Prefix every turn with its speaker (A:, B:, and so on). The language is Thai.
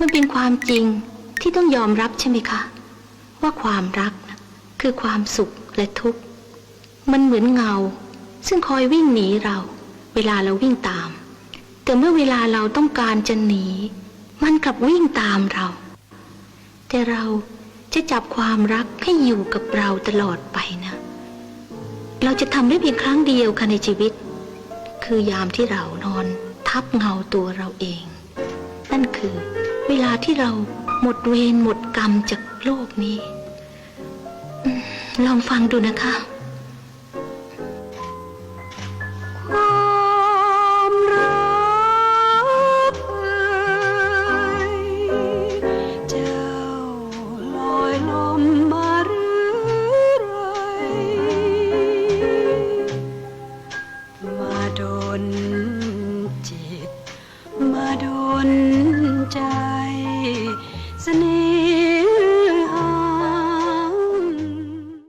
A: มันเป็นความจริงที่ต้องยอมรับใช่ไหมคะว่าความรักนะคือความสุขและทุกข์มันเหมือนเงาซึ่งคอยวิ่งหนีเราเวลาเราวิ่งตามแต่เมื่อเวลาเราต้องการจะหนีมันกลับวิ่งตามเราแต่เราจะจับความรักให้อยู่กับเราตลอดไปนะเราจะทำได้เพียงครั้งเดียวค่ะในชีวิตคือยามที่เรานอนทับเงาตัวเราเองนั่นคือเวลาที่เราหมดเวรหมดกรรมจากโลกนี้ลองฟังดูนะคะ
B: ความรักเจ้าลอยลมมาเรื่อยมาดนจิตมาดนใจเสน่